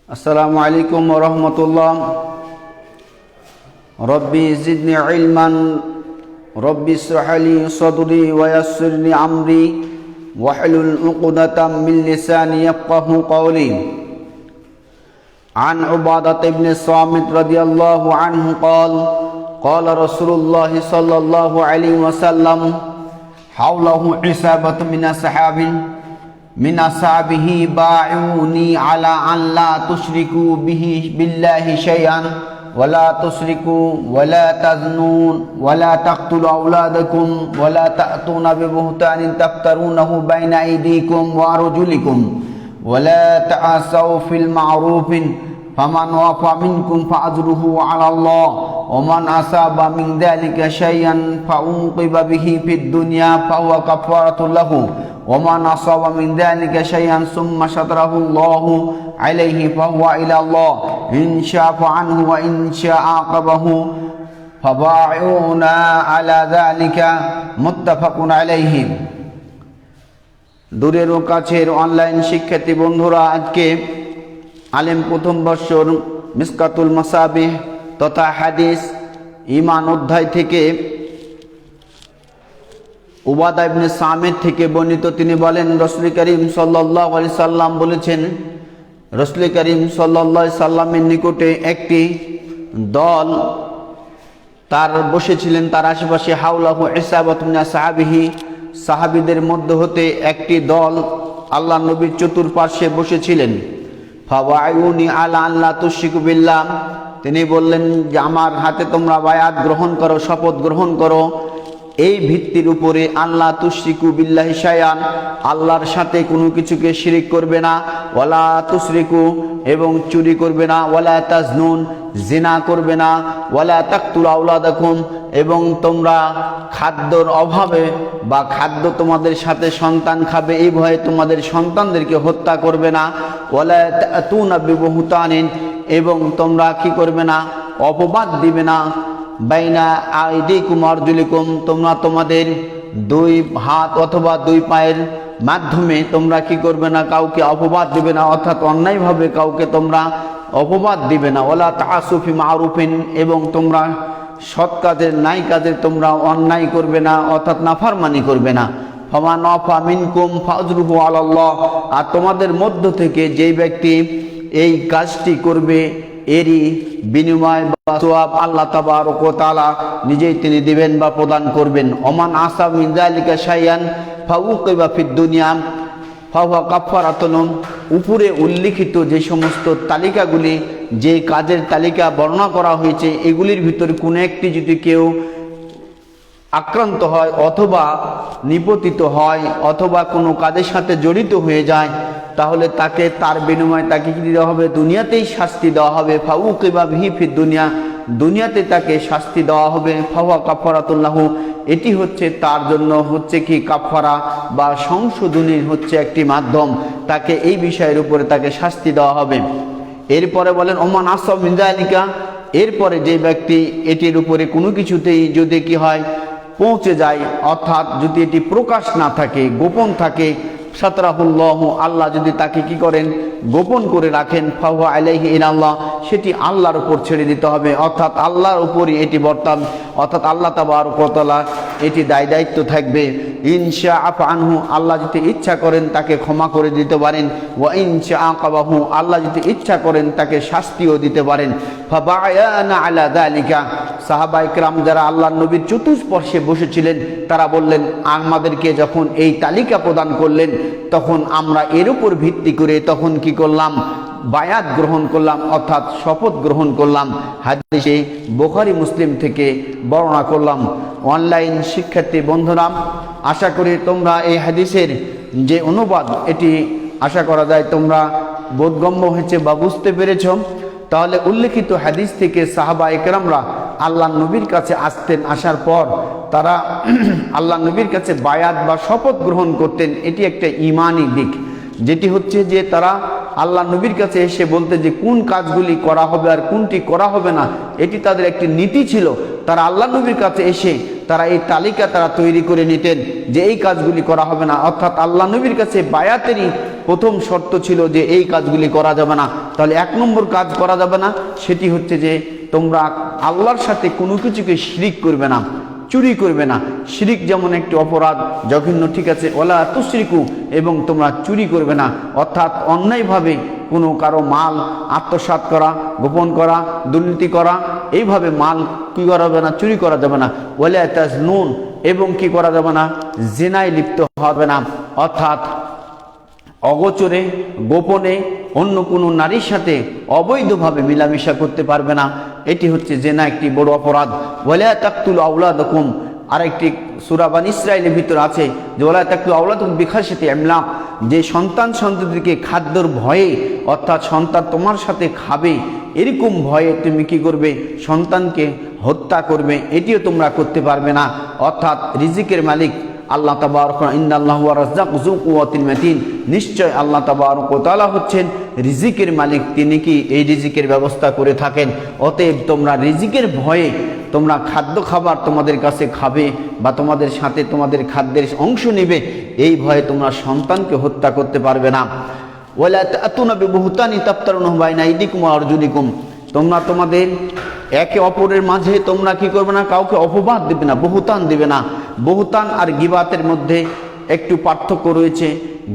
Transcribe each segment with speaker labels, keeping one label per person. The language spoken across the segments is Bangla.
Speaker 1: আসসালামু আলাইকুম ওয়া রাহমাতুল্লাহ। রব্বি জিদনি ইলমান রব্বি ইশরাহ লি সাদরি ওয়া ইয়াসসির লি আমরি ওয়াহলুল উকদাতাম মিন লিসানি ইয়াফকাহু কওলি। عن عبادة بن الصامت رضي الله عنه قال قال رسول الله صلى الله عليه وسلم حوله عصابة من أصحابه باعوني على أن لا تشركوا بالله شيئا ولا تشركوا ولا تزنون ولا تقتلوا أولادكم ولا تأتون ببهتان تفترونه بين أيديكم وأرجلكم ولا تعصوا في المعروف فمن وفى منكم فأجره على الله ومن أصاب من ذلك شيئا فعوقب به في الدنيا فهو كفارة له ومن أصاب من ذلك شيئا ثم ستره الله عليه فهو إلى الله إن شاء عنه وإن شاء عاقبه فبايعونا على ذلك متفق عليه। দূরের ও কাছের অনলাইন শিক্ষার্থী বন্ধুরা, আজকে আলেম প্রথম বর্ষর মিসকাতুল মাসাবিহ তথা হাদিস ঈমান অধ্যায় থেকে উবাদা ইবনে সামিত থেকে বর্ণিত। তিনি বলেন, রাসূল করিম সাল্লাল্লাহু আলাইহি সাল্লাম বলেছেন, রাসূল করিম সাল্লাল্লাহু আলাইহি সাল্লামের নিকটে একটি দল তার বসেছিলেন, তার আশেপাশে হাওলাহু ইসাবাতুন মিন আসহাবিহি, সাহাবীদের মধ্য হতে একটি দল আল্লাহ নবীর চতুর্পার্শ্বে বসেছিলেন। ফাবায়ুনি আলা আল্লা তুশরিকু বিল্লাহ, তিনি বললেন যে আমার হাতে তোমরা বায়াত গ্রহণ করো, শপথ গ্রহণ করো এই ভিত্তির উপরে, আল্লাহ তুশরিকু বিল্লাহি শাইআন, আল্লাহর সাথে কোনো কিছুকে শিরিক করবে না, ওয়ালা তুশরিকু এবং চুরি করবে না, ওয়ালা তাজনুন জিনা করবে না, ওয়ালা তাকতুল আওলাদাকুম এবং তোমরা খাদ্যর অভাবে বা খাদ্য তোমাদের সাথে সন্তান খাবে এই ভয়ে তোমাদের সন্তানদেরকে হত্যা করবে না, ওয়ালা তাতুনা বিবুহতানিন এবং তোমরা কি করবে না, অপবাদ দিবে না, বাইনা আইদিকুম আরজুলিকুম তোমরা তোমাদের দুই হাত অথবা দুই পায়ের মাধ্যমে তোমরা কি করবে না, কাউকে অপবাদ দিবে না, অর্থাৎ অন্যায়ভাবে কাউকে তোমরা অপবাদ দিবে না, ওয়ালা তাআসু ফি মারুফিন এবং তোমরা সৎ কাজের নাই কাজের তোমরা অন্যায় করবে না, অর্থাৎ নাফরমানি করবে না। ফামান ওয়াফা মিনকুম ফাজরুহু আলাল্লাহ, আর তোমাদের মধ্য থেকে যেই ব্যক্তি এই কাজটি করবে এরই বিনিময় বা সওয়াব আল্লাহ তাবারক ওয়া তাআলা নিজেই তিনি দিবেন বা প্রদান করবেন। ওমান আসাব মিন যালিকা শাইআন ফাউকিবা ফিদ দুনিয়া ফাহুয়া কাফারাতুন, উপরে উল্লিখিত যে সমস্ত তালিকাগুলি, যে কাজের তালিকা বর্ণনা করা হয়েছে এগুলির ভিতরে কোনো একটি যদি কেউ আক্রান্ত হয় অথবা নিপতিত হয় অথবা কোনো কাজের সাথে জড়িত হয়ে যায়, তাহলে তাকে তার বিনিময়ে তাকে কি দেওয়া হবে, দুনিয়াতেই শাস্তি দেওয়া হবে। ফাউকিবা বিহি ফিদ দুনিয়া, দুনিয়াতে তাকে শাস্তি দেওয়া হবে। ফাহুয়া কাফারাতুল লাহু, এটি হচ্ছে তার জন্য হচ্ছে কি কাফারা বা সংশোধনীর হচ্ছে একটি মাধ্যম, তাকে এই বিষয়ের উপরে তাকে শাস্তি দেওয়া হবে। এরপরে বলেন ওমান আসাব মিন যালিকা, এরপরে যে ব্যক্তি এটির উপরে কোনো কিছুতেই যদি কি হয় পৌঁছে যায়, অর্থাৎ যদি এটি প্রকাশ না থাকে, গোপন থাকে, সাতরাহুল্লাহু আল্লাহ যদি তাকে কি করেন, গোপন করে রাখেন, ফাহুয়া আলাইহি ইনাল্লাহ, সেটি আল্লাহর উপর ছেড়ে দিতে হবে, অর্থাৎ আল্লাহর উপরই এটি বর্তান, অর্থাৎ আল্লাহ তাবারক ওয়া তাআলা এটি দায়িত্ব থাকবে। ইনশা আফা আনহু, আল্লাহ যদি ইচ্ছা করেন তাকে ক্ষমা করে দিতে পারেন, ওয়া ইনশা আকাবাহু, আল্লাহ যদি ইচ্ছা করেন তাকে শাস্তিও দিতে পারেন। ফাবায়ানা আলা যালিকা, সাহাবা ইকরাম যারা আল্লাহর নবীর চতুষ্পর্শে বসেছিলেন তারা বললেন, আমাদেরকে যখন এই তালিকা প্রদান করলেন তখন আমরা এর উপর ভিত্তি করে তখন কি করলাম, বায়াত গ্রহণ করলাম, অর্থাৎ শপথ গ্রহণ করলাম। হাদিসে বুখারী মুসলিম থেকে বর্ণনা করলাম। অনলাইন শিক্ষার্থী বন্ধুরা, আশা করি তোমরা এই হাদিসের যে অনুবাদ এটি আশা করা যায় তোমরা বোধগম্য হয়েছে বা বুঝতে পেরেছ। তাহলে উল্লেখিত হাদিস থেকে সাহাবা ইকরামরা আল্লাহ নবীর কাছে আসতেন, আসার পর তারা আল্লাহ নবীর কাছে বায়াত বা শপথ গ্রহণ করতেন। এটি একটা ঈমানি দিক, যেটি হচ্ছে যে তারা আল্লাহ নবীর কাছে এসে বলতে যে কোন কাজগুলি করা হবে আর কোনটি করা হবে না, এটি তাদের একটি নীতি ছিল। তারা আল্লাহ নবীর কাছে এসে তারা এই তালিকা তারা তৈরি করে নিতেন যে এই কাজগুলি করা হবে না, অর্থাৎ আল্লাহ নবীর কাছে বায়াতেরই প্রথম শর্ত ছিল যে এই কাজগুলি করা যাবে না। তাহলে 1 নম্বর কাজ করা যাবে না, সেটি হচ্ছে যে তোমরা আল্লাহর সাথে কোনো কিছুকে শিরিক করবে না, চুরি করবে না। শিরিক যেমন একটি অপরাধ, জঘন্য, ঠিক আছে, ওয়ালা তুশরিকু, এবং তোমরা চুরি করবে না, অর্থাৎ অন্যায়ভাবে কোনো কারো মাল আত্মসাৎ করা, গোপন করা, দুর্নীতি করা, এইভাবে মাল কি করা যাবে না, চুরি করা যাবে না। ওয়ালা তাজনুন, এবং কি করা যাবে না, জিনায় লিপ্ত হবে না, অর্থাৎ অগোচরে গোপনে অন্য কোনো নারীর সাথে অবৈধভাবে মিলামিশা করতে পারবে না। এটি হচ্ছে জেনা, একটি বড় অপরাধ। ওয়ালা তাকতুলু আওলাদাকুম, আরেকটি সূরা বানী ইসরাঈলের ভিতর আছে যে ওয়ালা তাকতুলু আওলাদাকুম বিখাশিয়াতি ইমলাক, যে সন্তানদেরকে খাদ্যর ভয়ে, অর্থাৎ সন্তান তোমার সাথে খাবে এরকম ভয়ে তুমি কি করবে, সন্তানকে হত্যা করবে, এটিও তোমরা করতে পারবে না। অর্থাৎ রিজিকের মালিক আল্লাহ তাবারক, ইন্নাল্লাহু ওয়া রাজ্জাকু যু কুওয়াতিন মাতিন, নিশ্চয় আল্লাহ তাবারক ওয়া তাআলা হচ্ছেন রিজিকের মালিক, তিনি কি এই রিজিকের ব্যবস্থা করে থাকেন। অতএব তোমরা রিজিকের ভয়ে তোমরা খাদ্য খাবার তোমাদের কাছে খাবে বা তোমাদের সাথে তোমাদের খাদ্যের অংশ নেবে, এই ভয়ে তোমরা সন্তানকে হত্যা করতে পারবে না। ওয়ালা তাতুনা বিবুহতানি তাফতারুনাহু বাইনা আইদিকুম ওয়া আরজুলিকুম, তোমরা তোমাদের একে অপরের মাঝে তোমরা কি করবে না, কাউকে অপবাদ দেবে না, বহুতান দেবে না। বহুতান আর গিবাতের মধ্যে একটু পার্থক্য রয়েছে।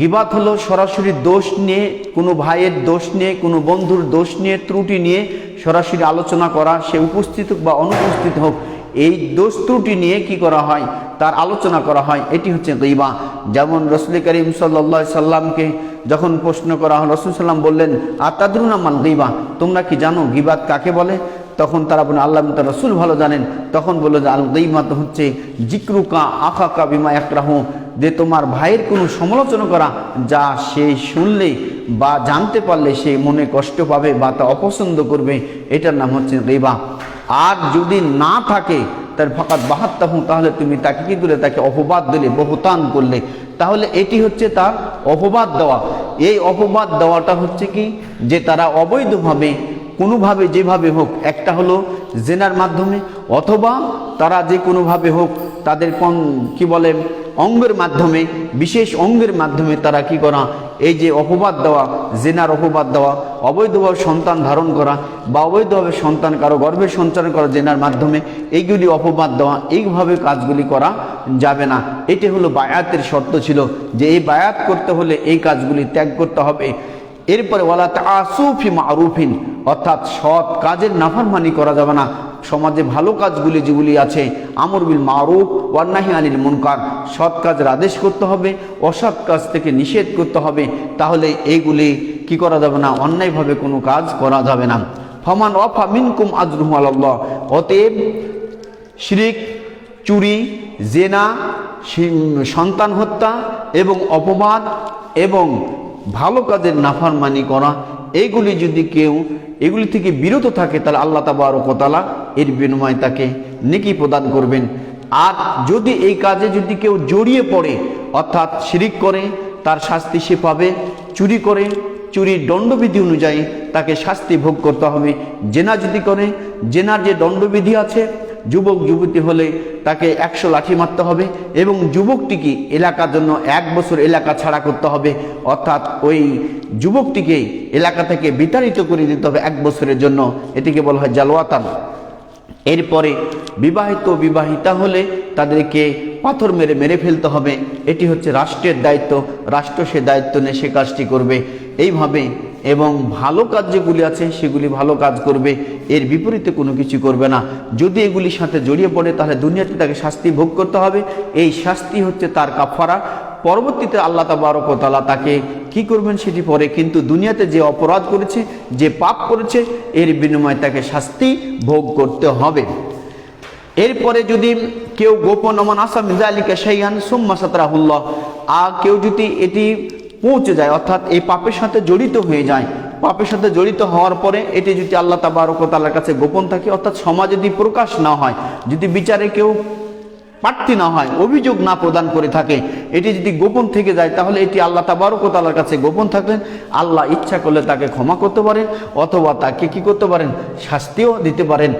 Speaker 1: গিবাত হলো সরাসরি দোষ নিয়ে, কোনো ভাইয়ের দোষ নিয়ে, কোনো বন্ধুর দোষ নিয়ে, ত্রুটি নিয়ে সরাসরি আলোচনা করা, সে উপস্থিত হোক বা অনুপস্থিত হোক, এই দোষ ত্রুটি নিয়ে কি করা হয়, তার আলোচনা করা হয়, এটি হচ্ছে গীবা। যেমন রাসূল করিম সাল্লাল্লাহু আলাইহি সাল্লামকে যখন প্রশ্ন করা হলো, রাসূল সাল্লাম বললেন আতাদরুনা মাল গীবা, তোমরা কি জানো গীবাত কাকে বলে? তখন তারা বলে আল্লাহ তাআলা রাসূল ভালো জানেন। তখন বলল যে আল গীবাত হচ্ছে জিকরুকা আখাকা বিমা ইয়াকরাহু, যে তোমার ভাইয়ের কোনো সমালোচনা করা, যা সে শুনলে বা জানতে পারলে সে মনে কষ্ট পাবে বা তা অপছন্দ করবে, এটার নাম হচ্ছে গীবা। আর যদি না থাকে তার ফাকাত বাহাত্তাহু, তাহলে তুমি তাকে কি দিলে, তাকে অপবাদ দিলে, বহুতান করলে, তাহলে এটি হচ্ছে তার অপবাদ দেওয়া। এই অপবাদ দেওয়াটা হচ্ছে কি, যে তারা অবৈধভাবে কোনোভাবে যেভাবে হোক, একটা হলো জেনার মাধ্যমে, অথবা তারা যে কোনোভাবে হোক তাদের কি বলে অঙ্গের মাধ্যমে, বিশেষ অঙ্গের মাধ্যমে তারা কি করা, এই যে অপবাদ দেওয়া, জেনার অপবাদ দেওয়া, অবৈধভাবে সন্তান ধারণ করা বা অবৈধভাবে সন্তান কারো গর্ভে সঞ্চার করা জেনার মাধ্যমে, এইগুলি অপবাদ দেওয়া, এইভাবে কাজগুলি করা যাবে না। এটি হলো বায়াতের শর্ত ছিল, যে এই বায়াত করতে হলে এই কাজগুলি ত্যাগ করতে হবে। এরপরে ওয়ালা তাআসু ফি মারুফিন, অর্থাৎ সৎ কাজের নাফরমানি করা যাবে না। সমাজে ভালো কাজগুলি যেগুলি আছে, আমর বিল মারুফ ওয়ান নাহি আনিল মুনকার, সৎ কাজের আদেশ করতে হবে, অসৎ কাজ থেকে নিষেধ করতে হবে, তাহলে এইগুলি কি করা যাবে না, অন্যায়ভাবে কোনো কাজ করা যাবে না। ফামান ওয়াফা মিনকুম আজরুহু আলাল্লাহ, অতএব শিরিক, চুরি, জেনা, সন্তান হত্যা এবং অপবাদ এবং ভালো কাজের নাফরমানি করা, এইগুলি যদি কেউ এগুলি থেকে বিরত থাকে, তাহলে আল্লাহ তাবারক ওয়া তাআলা এর বিনিময়ে তাকে নেকি প্রদান করবেন। আর যদি এই কাজে যদি কেউ জড়িয়ে পড়ে, অর্থাৎ শিরিক করে, তার শাস্তি সে পাবে। চুরি করে, চুরির দণ্ডবিধি অনুযায়ী তাকে শাস্তি ভোগ করতে হবে। জেনা যদি করে, জেনার যে দণ্ডবিধি আছে, যুবক যুবতী হলে তাকে 100 লাঠি মারতে হবে, এবং যুবকটিকে এলাকার জন্য 1 বছর এলাকা ছাড়া করতে হবে, অর্থাৎ ওই যুবকটিকে এলাকা থেকে বিতাড়িত করে দিতে হবে 1 বছরের জন্য, এটিকে বলা হয় জালওয়াতান। এরপরে বিবাহিতা হলে তাদেরকে পাথর মেরে মেরে ফেলতে হবে। এটি হচ্ছে রাষ্ট্রের দায়িত্ব, রাষ্ট্র সে দায়িত্ব নিয়ে সে কাজটি করবে এইভাবে। এবং ভালো কাজ যেগুলি আছে সেগুলি ভালো কাজ করবে, এর বিপরীতে কোনো কিছু করবে না। যদি এগুলির সাথে জড়িয়ে পড়ে, তাহলে দুনিয়াতে তাকে শাস্তি ভোগ করতে হবে। এই শাস্তি হচ্ছে তার কাফারা। পরবর্তীতে আল্লাহ তাবারক ওয়া তাআলা তাকে কি করবেন সেটি পরে, কিন্তু দুনিয়াতে যে অপরাধ করেছে, যে পাপ করেছে, এর বিনিময়ে তাকে শাস্তি ভোগ করতে হবে। এরপরে যদি কেউ গোপন মান আসা মিন যালিকা শাইআন সুম্মা সাতরাহুল্লাহ, আর কেউ যদি এটি পৌঁছে যায়, অর্থাৎ এই পাপের সাথে জড়িত হয়ে যায়, পাপের সাথে জড়িত হওয়ার পরে এটি যদি আল্লাহ তাবারক ওয়া তাআলার কাছে গোপন থাকে, অর্থাৎ সমাজে যদি প্রকাশ না হয়, যদি বিচারে কেউ প্রার্থী না হয়, অভিযোগ না প্রদান করে থাকে, এটি যদি গোপন থেকে যায়, তাহলে এটি আল্লাহ তাবারক ওয়া তাআলার কাছে গোপন থাকলেন। আল্লাহ ইচ্ছা করলে তাকে ক্ষমা করতে পারেন, অথবা তাকে কি করতে পারেন, শাস্তিও দিতে পারেন।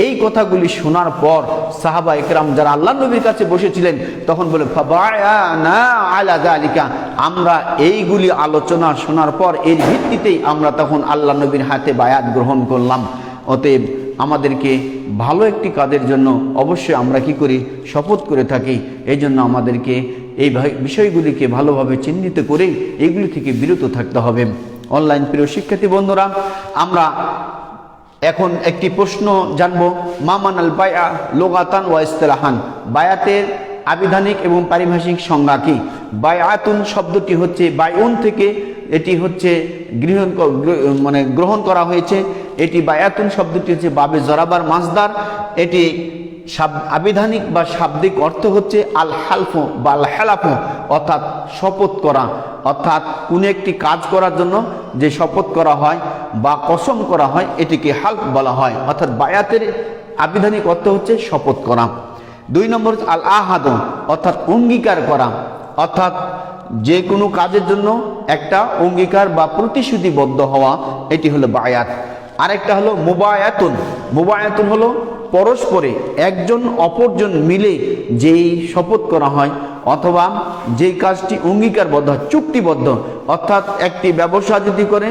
Speaker 1: এই কথাগুলি শোনার পর সাহাবা একরাম যারা আল্লাহ নবীর কাছে বসেছিলেন তখন বলে ফাবায়ানা আলা যালিকা, আমরা এইগুলি আলোচনা শোনার পর এর ভিত্তিতেই আমরা তখন আল্লাহ নবীর হাতে বায়াত গ্রহণ করলাম। অতএব আমাদেরকে ভালো একটি কাজের জন্য অবশ্যই আমরা কি করি, শপথ করে থাকি। এই জন্য আমাদেরকে এই বিষয়গুলিকে ভালোভাবে চিহ্নিত করে এইগুলি থেকে বিরত থাকতে হবে। অনলাইন প্রিয় শিক্ষার্থী বন্ধুরা, আমরা এখন একটি প্রশ্ন জানবো, মামানাল বায়া লুগাতান ওয়া ইসতিলাহান, বায়াতের আবিধানিক এবং পারিভাষিক সংজ্ঞা কি? বায়াতুন শব্দটি হচ্ছে বায়ুন থেকে, এটি হচ্ছে গ্রহণ করা হয়েছে। এটি বায়াতুন শব্দটি হচ্ছে বাবে জরাবার মাসদার। এটি আবিধানিক বা শাব্দিক অর্থ হচ্ছে আল হালফু বা আল হালাফু, অর্থাৎ শপথ করা, অর্থাৎ কোনো একটি কাজ করার জন্য যে শপথ করা হয় বা কসম করা হয় এটিকে হালফ বলা হয়। অর্থাৎ বায়াতের আবিধানিক অর্থ হচ্ছে শপথ করা। 2 নম্বর আল আহাদ, অর্থাৎ অঙ্গীকার করা, অর্থাৎ যে কোনো কাজের জন্য একটা অঙ্গীকার বা প্রতিশ্রুতিবদ্ধ হওয়া, এটি হলো বায়াত। আরেকটা হলো মুবায়াতুন। মুবায়াতুন হলো পরস্পরে একজন অপরজন মিলে যেই শপথ করা হয় অথবা যেই কাজটি অঙ্গীকারবদ্ধ, চুক্তিবদ্ধ, অর্থাৎ একটি ব্যবসা যদি করে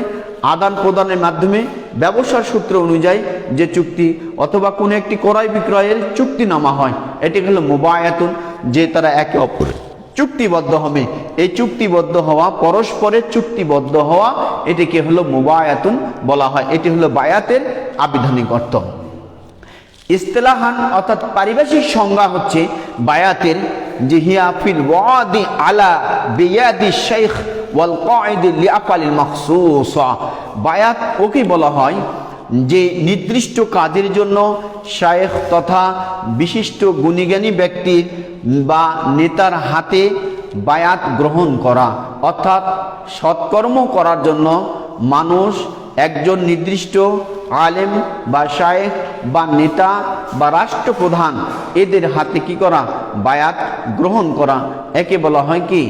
Speaker 1: আদান প্রদানের মাধ্যমে ব্যবসার সূত্র অনুযায়ী যে চুক্তি অথবা কোনো একটি ক্রয় বিক্রয়ের চুক্তিনামা হয়, এটি হলো মুবায়াতুন, যে তারা একে অপরের চুক্তিবদ্ধ হবে। এই চুক্তিবদ্ধ হওয়া, পরস্পরের চুক্তিবদ্ধ হওয়া, এটিকে হলো মুবায়াতুন বলা হয়। এটি হলো বায়াতের আবিধানিক অর্থ। ইসতিলাহান অর্থাৎ পারিভাষিক সংজ্ঞা হচ্ছে বায়াতের যে হিয়া ফিল ওয়াদি আলা বিয়াদি শাইখ ওয়াল কাঈদ লিআফালিল মাখসুসা। বায়াত ওকে বলা হয় যে নির্দিষ্ট কাজের জন্য শায়েখ তথা বিশিষ্ট গুণীজ্ঞানী ব্যক্তির বা নেতার হাতে বায়াত গ্রহণ করা, অর্থাৎ সৎকর্ম করার জন্য মানুষ একজন নির্দিষ্ট আলেম বা শায়েখ বা নেতা বা রাষ্ট্রপ্রধান এদের হাতে কি করা, বায়াত গ্রহণ করা। একে বলা হয় কি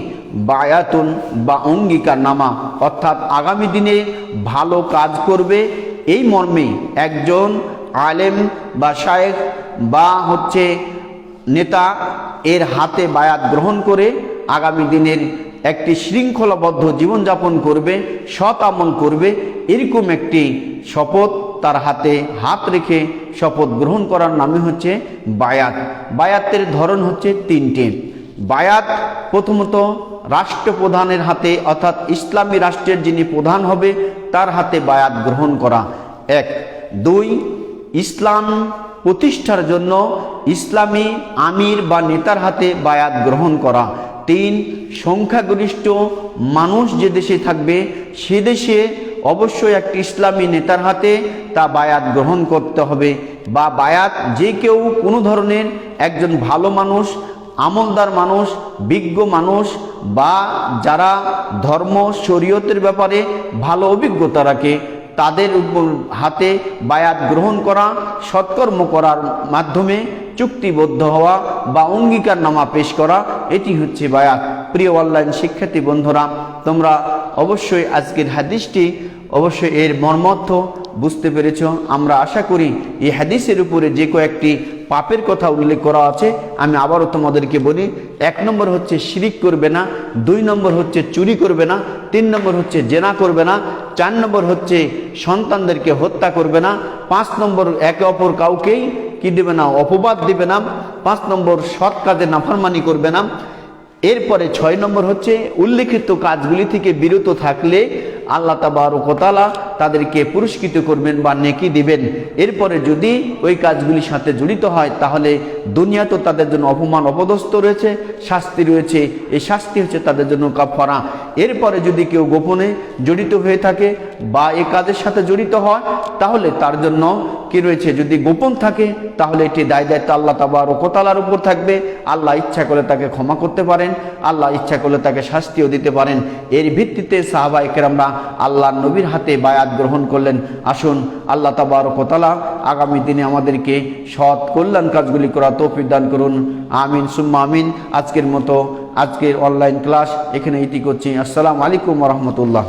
Speaker 1: বায়াতুন বা অঙ্গীকার নামা, অর্থাৎ আগামী দিনে ভালো কাজ করবে এই মর্মে একজন আলেম বা শায়েখ বা হচ্ছে নেতা এর হাতে বায়াত গ্রহণ করে আগামী দিনের একটি শৃঙ্খলাবদ্ধ জীবনযাপন করবে, সৎ আমল করবে, এরকম একটি শপথ তার হাতে হাত রেখে শপথ গ্রহণ করার নামে হচ্ছে বায়াত। বায়াতের ধরন হচ্ছে 3টে। বায়াত প্রথমত রাষ্ট্রপ্রধানের হাতে, অর্থাৎ ইসলামী রাষ্ট্রের যিনি প্রধান হবে তার হাতে বায়াত গ্রহণ করা 1। 2 ইসলাম প্রতিষ্ঠার জন্য ইসলামী আমির বা নেতার হাতে বায়াত গ্রহণ করা। 3 সংখ্যাগরিষ্ঠ মানুষ যে দেশে থাকবে সে দেশে অবশ্যই একটি ইসলামী নেতার হাতে তা বায়াত গ্রহণ করতে হবে, বা বায়াত যে কেউ কোনো ধরনের একজন ভালো মানুষ, আমলদার মানুষ, বিজ্ঞ মানুষ বা যারা ধর্ম শরীয়তের ব্যাপারে ভালো অভিজ্ঞতা রাখে তাদের হাতে বায়াত গ্রহণ করা, সৎকর্ম করার মাধ্যমে চুক্তিবদ্ধ হওয়া বা অঙ্গীকারনামা পেশ করা, এটি হচ্ছে বায়াত। প্রিয় অনলাইন শিক্ষার্থী বন্ধুরা, তোমরা অবশ্যই আজকের হাদিসটি অবশ্যই এর মর্মার্থ বুঝতে পেরেছ। আমরা আশা করি এই হাদিসের উপরে যে কয়েকটি পাপের কথা উল্লেখ করা আছে আমি আবারও তোমাদেরকে বলি। 1 নম্বর হচ্ছে শিরিক করবে না, 2 নম্বর হচ্ছে চুরি করবে না, 3 নম্বর হচ্ছে জেনা করবে না, 4 নম্বর হচ্ছে সন্তানদেরকে হত্যা করবে না, 5 নম্বর একে অপর কাউকেই কি দেবে না, অপবাদ দেবে না, 5 নম্বর সৎ কাজে নাফরমানি করবে না। এরপরে 6 নম্বর হচ্ছে উল্লেখিত কাজগুলি থেকে বিরত থাকলে আল্লাহ তাবারক ওয়া তাআলা তাদেরকে পুরস্কৃত করবেন বা নেকি দিবেন। এরপরে যদি ওই কাজগুলির সাথে জড়িত হয় তাহলে দুনিয়াতে তাদের জন্য অপমান অপদস্থ রয়েছে, শাস্তি রয়েছে, এই শাস্তি হচ্ছে তাদের জন্য কাফারা। এরপরে যদি কেউ গোপনে জড়িত হয়ে থাকে বা এই কাজের সাথে জড়িত হয় তাহলে তার জন্য কি রয়েছে, যদি গোপন থাকে তাহলে এটি দায়িত্ব আল্লাহ তাবারক ওয়া তাআলার উপর থাকবে। আল্লাহ ইচ্ছা করলে তাকে ক্ষমা করতে পারেন, আল্লাহ ইচ্ছা করলে তাকে শাস্তিও দিতে পারেন। এর ভিত্তিতে সাহাবায়ে কেরামরা আল্লাহর নবীর হাতে বায়াত গ্রহণ করলেন। আসুন আল্লাহ তাবারক ওয়া তাআলা আগামী দিনে আমাদেরকে সৎ কল্যাণ কাজগুলি করার তৌফিক দান করুন। আমিন সুম্মা আমিন। আজকের মতো আজকের অনলাইন ক্লাস এখানে ইতি করছি। আসসালামু আলাইকুম ওয়া রাহমাতুল্লাহ।